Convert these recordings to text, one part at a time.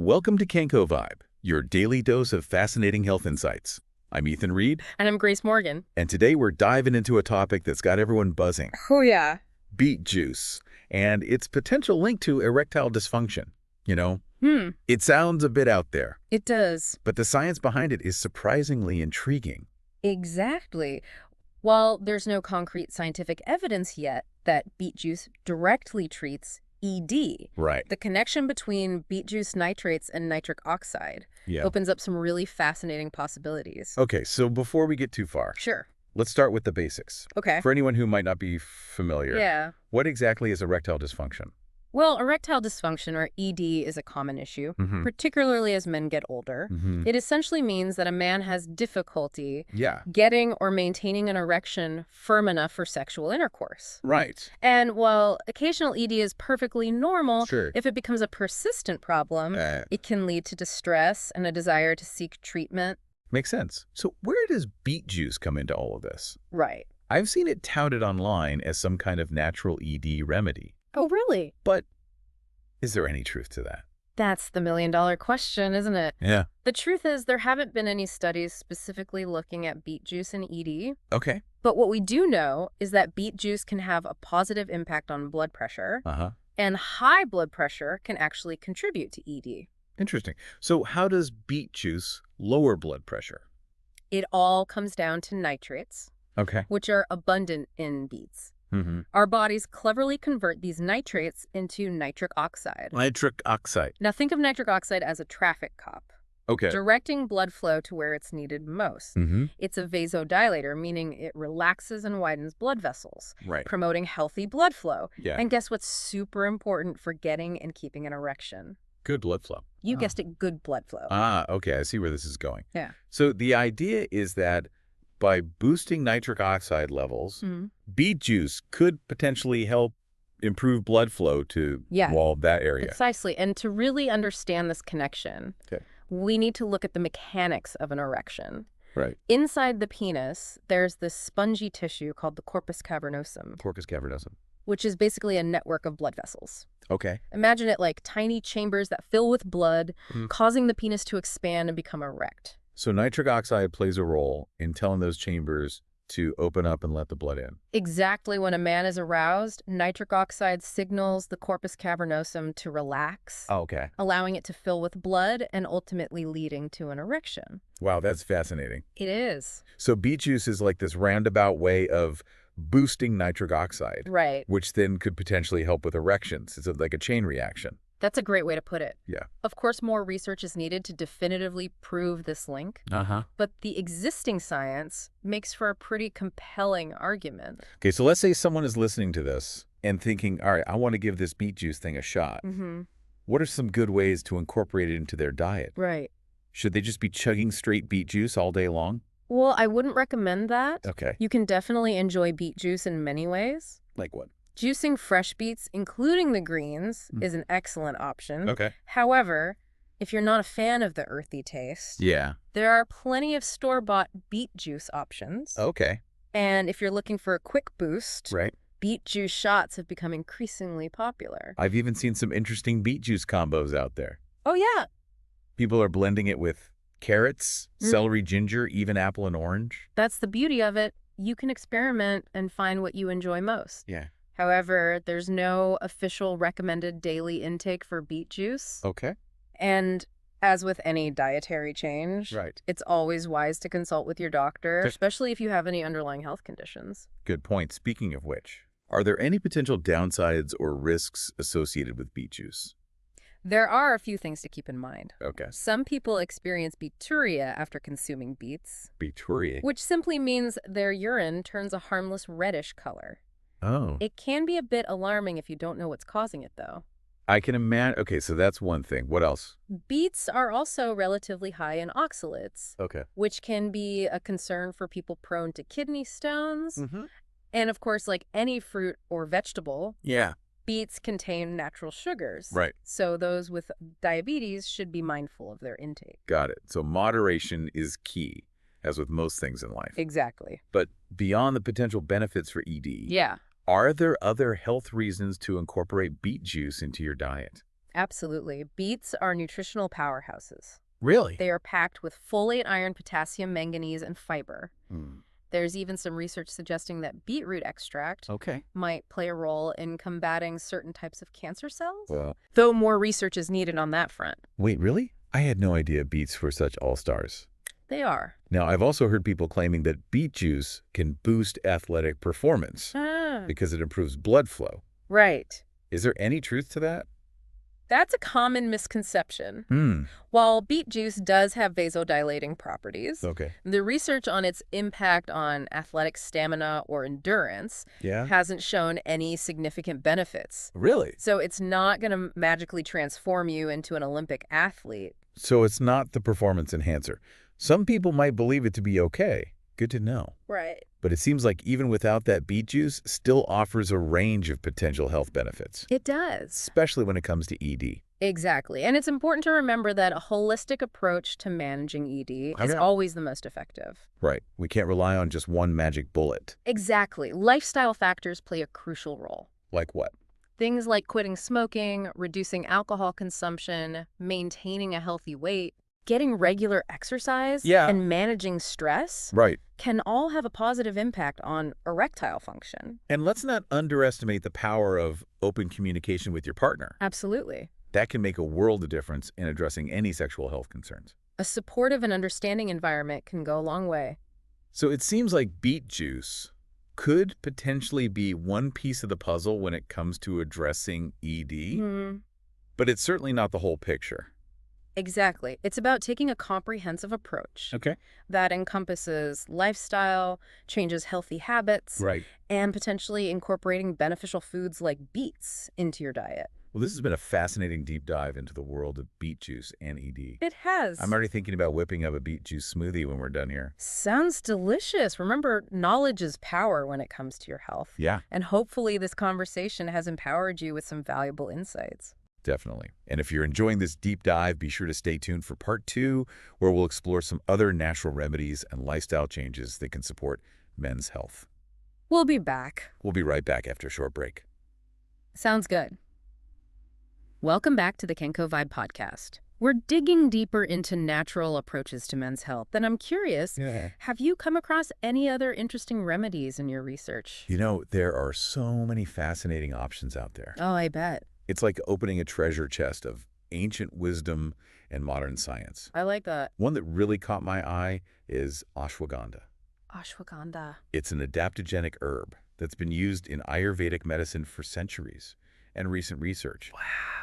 Welcome to KenkoVibe, your daily dose of fascinating health insights. I'm Ethan Reed, And I'm Grace Morgan. and today we're diving into a topic that's got everyone buzzing. Oh, yeah. Beet juice and its potential link to erectile dysfunction. It sounds a bit out there, It does. but the science behind it is surprisingly intriguing. Exactly. While there's no concrete scientific evidence yet that beet juice directly treats ED, Right. the connection between beet juice nitrates and nitric oxide Yeah. opens up some really fascinating possibilities. Okay, so before we get too far, Sure. let's start with the basics. Okay. For anyone who might not be familiar, Yeah. what exactly is erectile dysfunction? Well, erectile dysfunction, or ED, is a common issue, Mm-hmm. particularly as men get older. Mm-hmm. It essentially means that a man has difficulty Yeah. getting or maintaining an erection firm enough for sexual intercourse. Right. And while occasional ED is perfectly normal, Sure. if it becomes a persistent problem, it can lead to distress and a desire to seek treatment. Makes sense. So where does beet juice come into all of this? Right. I've seen it touted online as some kind of natural ED remedy. Oh, really? But is there any truth to that? That's the million-dollar question, isn't it? Yeah. The truth is there haven't been any studies specifically looking at beet juice and ED. Okay. But what we do know is that beet juice can have a positive impact on blood pressure, Uh-huh. and high blood pressure can actually contribute to ED. Interesting. So how does beet juice lower blood pressure? It all comes down to nitrates, Okay. which are abundant in beets. Mm-hmm. Our bodies cleverly convert these nitrates into nitric oxide. Nitric oxide. Now think of nitric oxide as a traffic cop, Okay. directing blood flow to where it's needed most. Mm-hmm. It's a vasodilator, meaning it relaxes and widens blood vessels, Right. promoting healthy blood flow. Yeah. And guess what's super important for getting and keeping an erection? Good blood flow. You guessed it, good blood flow. Ah, okay. I see where this is going. Yeah. So the idea is that by boosting nitric oxide levels, Mhm. beet juice could potentially help improve blood flow to Yeah. that area. Precisely. And to really understand this connection, Okay. we need to look at the mechanics of an erection. Right. Inside the penis, there's this spongy tissue called the corpus cavernosum, Corpus cavernosum. which is basically a network of blood vessels. Okay. Imagine it like tiny chambers that fill with blood, Mhm. causing the penis to expand and become erect. So nitric oxide plays a role in telling those chambers to open up and let the blood in. Exactly when a man is aroused, nitric oxide signals the corpus cavernosum to relax, Okay. allowing it to fill with blood and ultimately leading to an erection. Wow, that's fascinating. It is. So beet juice is like this roundabout way of boosting nitric oxide, Right. which then could potentially help with erections. It's like a chain reaction. That's a great way to put it. Yeah. Of course, more research is needed to definitively prove this link, Uh-huh. but the existing science makes for a pretty compelling argument. Okay, so let's say someone is listening to this and thinking, all right, I want to give this beet juice thing a shot. Mm-hmm. What are some good ways to incorporate it into their diet? Right. Should they just be chugging straight beet juice all day long? Well, I wouldn't recommend that. Okay. You can definitely enjoy beet juice in many ways. Like what? Juicing fresh beets, including the greens, is an excellent option. Okay. However, if you're not a fan of the earthy taste, Yeah. there are plenty of store-bought beet juice options. Okay. And if you're looking for a quick boost, Right. beet juice shots have become increasingly popular. I've even seen some interesting beet juice combos out there. Oh, yeah. People are blending it with carrots, celery, ginger, even apple and orange. That's the beauty of it. You can experiment and find what you enjoy most. Yeah. However, there's no official recommended daily intake for beet juice. Okay. And as with any dietary change, Right. it's always wise to consult with your doctor, There's- especially if you have any underlying health conditions. Good point. Speaking of which, are there any potential downsides or risks associated with beet juice? There are a few things to keep in mind. Okay. Some people experience beeturia after consuming beets, Beeturia. which simply means their urine turns a harmless reddish color. Oh. It can be a bit alarming if you don't know what's causing it, though. I can imagine. Okay, so that's one thing. What else? Beets are also relatively high in oxalates, Okay. which can be a concern for people prone to kidney stones. Mm-hmm. And of course, like any fruit or vegetable, Yeah. beets contain natural sugars. Right. So those with diabetes should be mindful of their intake. Got it. So moderation is key, as with most things in life. Exactly. But beyond the potential benefits for ED, Yeah. are there other health reasons to incorporate beet juice into your diet? Absolutely. Beets are nutritional powerhouses. Really? They are packed with folate, iron, potassium, manganese, and fiber. Hmm. There's even some research suggesting that beetroot extract Okay. might play a role in combating certain types of cancer cells, Well, though more research is needed on that front. wait, really? I had no idea beets were such all-stars. They are. Now, I've also heard people claiming that beet juice can boost athletic performance Ah, because it improves blood flow. right. Is there any truth to that? That's a common misconception. Hmm. While beet juice does have vasodilating properties, Okay. the research on its impact on athletic stamina or endurance Yeah? hasn't shown any significant benefits. Really? So it's not going to magically transform you into an Olympic athlete. So it's not the performance enhancer. Some people might believe it to be okay. Good to know. Right. But it seems like even without that beet juice, still offers a range of potential health benefits, It does. especially when it comes to ED. Exactly. And it's important to remember that a holistic approach to managing ED is Okay. always the most effective. Right. We can't rely on just one magic bullet. Exactly. Lifestyle factors play a crucial role. Like what? Things like quitting smoking, reducing alcohol consumption, maintaining a healthy weight, getting regular exercise, Yeah. and managing stress Right. can all have a positive impact on erectile function. And let's not underestimate the power of open communication with your partner. Absolutely. That can make a world of difference in addressing any sexual health concerns. A supportive and understanding environment can go a long way. So it seems like beet juice could potentially be one piece of the puzzle when it comes to addressing ED, but it's certainly not the whole picture. Exactly. It's about taking a comprehensive approach Okay. that encompasses lifestyle, changes healthy habits, Right. and potentially incorporating beneficial foods like beets into your diet. Well, this has been a fascinating deep dive into the world of beet juice and ED. It has. I'm already thinking about whipping up a beet juice smoothie when we're done here. Sounds delicious. Remember, knowledge is power when it comes to your health. Yeah, And hopefully this conversation has empowered you with some valuable insights. definitely. And if you're enjoying this deep dive, be sure to stay tuned for part 2, where we'll explore some other natural remedies and lifestyle changes that can support men's health. We'll be back. We'll be right back after a short break. Sounds good. Welcome back to the KenkoVibe podcast. We're digging deeper into natural approaches to men's health, and I'm curious, have you come across any other interesting remedies in your research? You know, there are so many fascinating options out there. Oh, I bet. It's like opening a treasure chest of ancient wisdom and modern science. I like that. One that really caught my eye is ashwagandha. Ashwagandha. It's an adaptogenic herb that's been used in Ayurvedic medicine for centuries, and recent research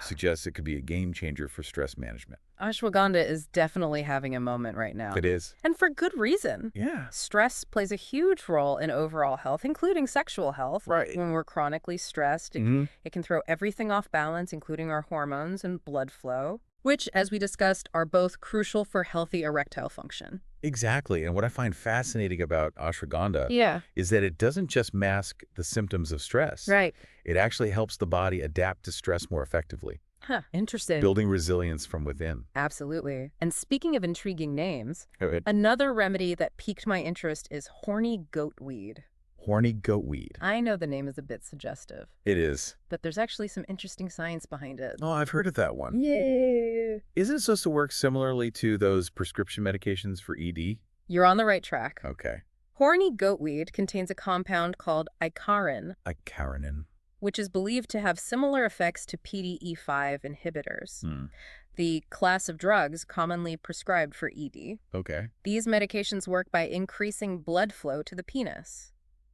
suggests it could be a game changer for stress management. Ashwagandha is definitely having a moment right now. It is. And for good reason. Yeah. Stress plays a huge role in overall health, including sexual health. Right. When we're chronically stressed, it can throw everything off balance, including our hormones and blood flow, which, as we discussed, are both crucial for healthy erectile function. Exactly. And what I find fascinating about ashwagandha Yeah. is that it doesn't just mask the symptoms of stress. Right. It actually helps the body adapt to stress more effectively, Huh. Interesting. building resilience from within. Absolutely. And speaking of intriguing names, Horny another remedy that piqued my interest is horny goatweed. goatweed. I know the name is a bit suggestive, It is. but there's actually some interesting science behind it. Oh, I've heard of that one. Yeah. Isn't it supposed to work similarly to those prescription medications for ED? You're on the right track. Okay. Horny goatweed contains a compound called icarin, Icarinin. which is believed to have similar effects to PDE5 inhibitors, Hmm. the class of drugs commonly prescribed for ED. Okay. These medications work by increasing blood flow to the penis,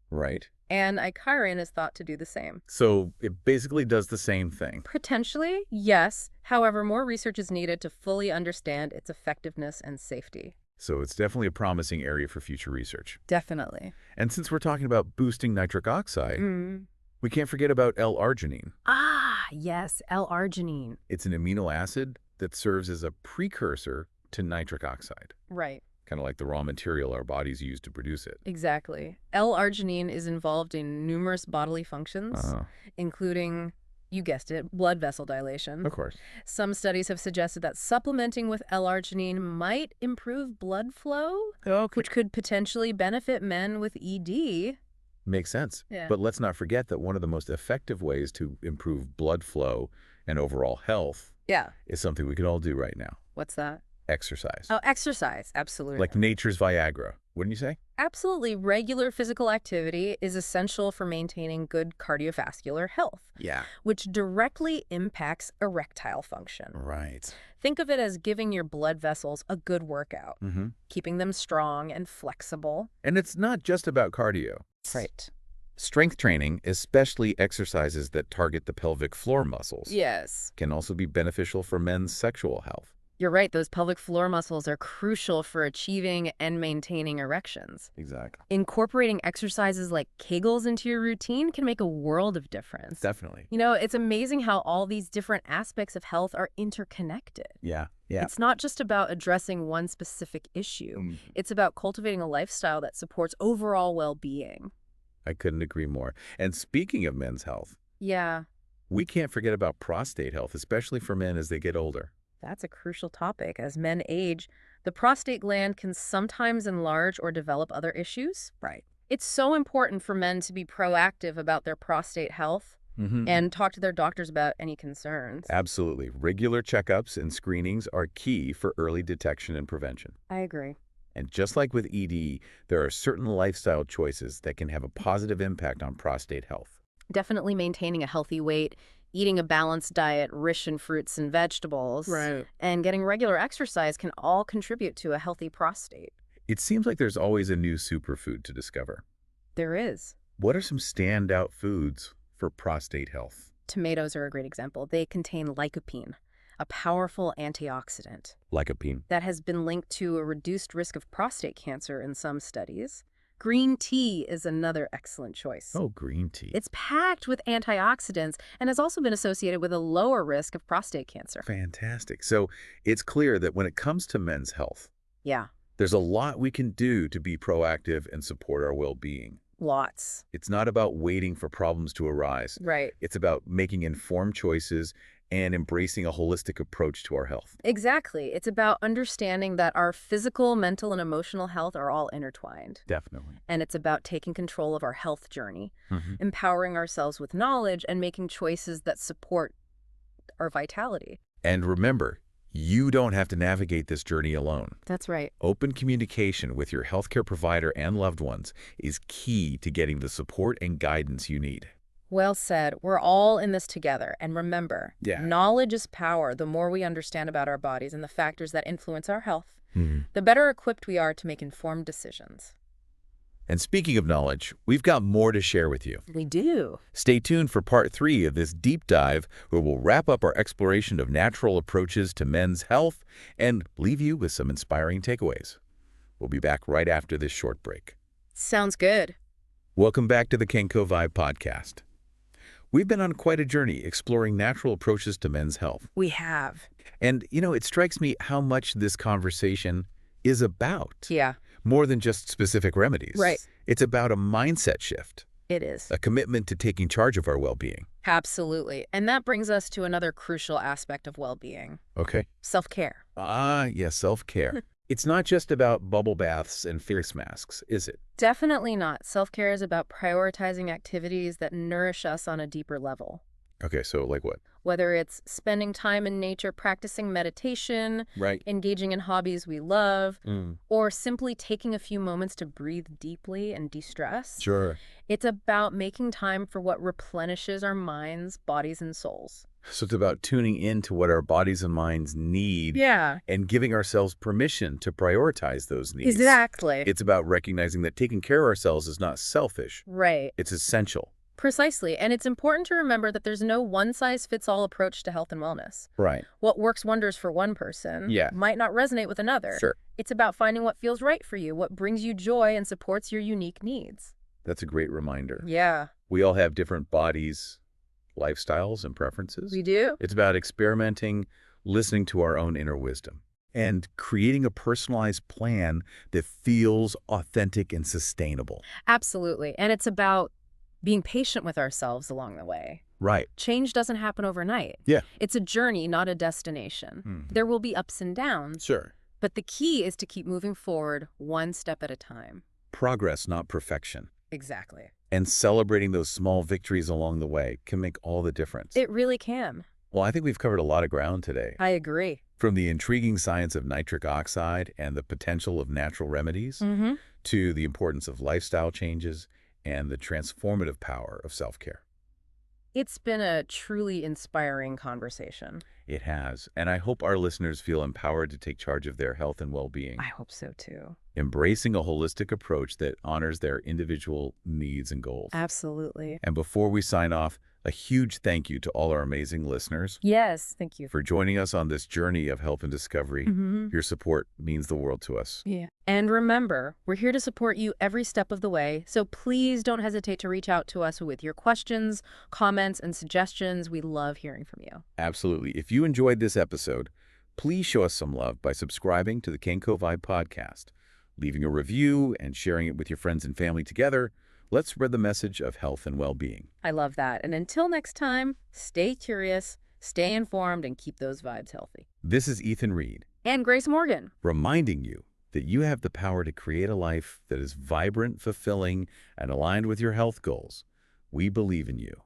Right. and icarin is thought to do the same. So it basically does the same thing. Potentially, yes. However, more research is needed to fully understand its effectiveness and safety. So it's definitely a promising area for future research. Definitely. And since we're talking about boosting nitric oxide, we can't forget about L-arginine. Ah, yes, L-arginine. It's an amino acid that serves as a precursor to nitric oxide, Right. kind of like the raw material our bodies use to produce it. Exactly. L-arginine is involved in numerous bodily functions, including, you guessed it, blood vessel dilation. Of course. Some studies have suggested that supplementing with L-arginine might improve blood flow, Okay. which could potentially benefit men with ED. Makes sense. Yeah. But let's not forget that one of the most effective ways to improve blood flow and overall health Yeah. is something we could all do right now. What's that? Exercise. Oh, exercise. Absolutely. Like nature's Viagra, wouldn't you say? Absolutely. Regular physical activity is essential for maintaining good cardiovascular health, Yeah. which directly impacts erectile function. Right. Think of it as giving your blood vessels a good workout, Mm-hmm. keeping them strong and flexible. And it's not just about cardio. Right. Strength training, especially exercises that target the pelvic floor muscles, Yes. can also be beneficial for men's sexual health. You're right. Those pelvic floor muscles are crucial for achieving and maintaining erections. Exactly. Incorporating exercises like Kegels into your routine can make a world of difference. Definitely. You know, it's amazing how all these different aspects of health are interconnected. Yeah. Yeah. It's not just about addressing one specific issue. It's about cultivating a lifestyle that supports overall well-being. I couldn't agree more. And speaking of men's health, Yeah, we can't forget about prostate health, especially for men as they get older. that's a crucial topic. As men age, the prostate gland can sometimes enlarge or develop other issues. Right. It's so important for men to be proactive about their prostate health and talk to their doctors about any concerns. Absolutely. Regular checkups and screenings are key for early detection and prevention. I agree. And just like with ED, there are certain lifestyle choices that can have a positive impact on prostate health. Definitely maintaining a healthy weight, eating a balanced diet rich in fruits and vegetables, and getting regular exercise can all contribute to a healthy prostate. It seems like there's always a new superfood to discover. There is. What are some standout foods for prostate health? Tomatoes are a great example. They contain lycopene, a powerful antioxidant Lycopene. that has been linked to a reduced risk of prostate cancer in some studies. Green tea is another excellent choice. Oh, green tea. It's packed with antioxidants and has also been associated with a lower risk of prostate cancer. Fantastic. So it's clear that when it comes to men's health, Yeah, there's a lot we can do to be proactive and support our well-being. lots. It's not about waiting for problems to arise. Right. It's about making informed choices and embracing a holistic approach to our health. Exactly. It's about understanding that our physical, mental, and emotional health are all intertwined. Definitely. And it's about taking control of our health journey, empowering ourselves with knowledge, and making choices that support our vitality. And remember, you don't have to navigate this journey alone. That's right. Open communication with your healthcare provider and loved ones is key to getting the support and guidance you need. Well said. We're all in this together. And remember, Yeah. knowledge is power. The more we understand about our bodies and the factors that influence our health, the better equipped we are to make informed decisions. And speaking of knowledge, we've got more to share with you. We do. Stay tuned for part 3 of this deep dive, where we'll wrap up our exploration of natural approaches to men's health and leave you with some inspiring takeaways. We'll be back right after this short break. Sounds good. Welcome back to the KenkoVibe podcast. We've been on quite a journey exploring natural approaches to men's health. We have. And, it strikes me how much this conversation is about. Yeah, More than just specific remedies. Right. It's about a mindset shift, it is. a commitment to taking charge of our well-being. Absolutely. And that brings us to another crucial aspect of well-being, Okay. self-care. Yes, self-care. It's not just about bubble baths and face masks, is it? Definitely not. Self-care is about prioritizing activities that nourish us on a deeper level. Okay, so like what? Whether it's spending time in nature, practicing meditation, Right. engaging in hobbies we love, or simply taking a few moments to breathe deeply and de-stress. Sure. It's about making time for what replenishes our minds, bodies, and souls. So it's about tuning into what our bodies and minds need Yeah, and giving ourselves permission to prioritize those needs. exactly. It's about recognizing that taking care of ourselves is not selfish. Right. It's essential. Precisely. And it's important to remember that there's no one-size-fits-all approach to health and wellness. Right. What works wonders for one person might not resonate with another. Sure. It's about finding what feels right for you, what brings you joy and supports your unique needs. That's a great reminder. Yeah. We all have different bodies, lifestyles, and preferences. We do? It's about experimenting, listening to our own inner wisdom, and creating a personalized plan that feels authentic and sustainable. Absolutely. And it's about being patient with ourselves along the way. Right. Change doesn't happen overnight. Yeah. It's a journey, not a destination. There will be ups and downs, Sure. but the key is to keep moving forward one step at a time. Progress, not perfection. Exactly. And celebrating those small victories along the way can make all the difference. It really can. Well, I think we've covered a lot of ground today. I agree. From the intriguing science of nitric oxide and the potential of natural remedies, to the importance of lifestyle changes and the transformative power of self-care. It's been a truly inspiring conversation. It has, and I hope our listeners feel empowered to take charge of their health and well-being, I hope so too. embracing a holistic approach that honors their individual needs and goals. Absolutely. And before we sign off, a huge thank you to all our amazing listeners Yes, thank you. for joining us on this journey of health and discovery. Your support means the world to us. Yeah. And remember, we're here to support you every step of the way, so please don't hesitate to reach out to us with your questions, comments, and suggestions. We love hearing from you. Absolutely. If you enjoyed this episode, please show us some love by subscribing to the KenkoVibe podcast, leaving a review, and sharing it with your friends and family together. Let's spread the message of health and well-being. I love that. And until next time, stay curious, stay informed, and keep those vibes healthy. This is Ethan Reed, And Grace Morgan. reminding you that you have the power to create a life that is vibrant, fulfilling, and aligned with your health goals. We believe in you.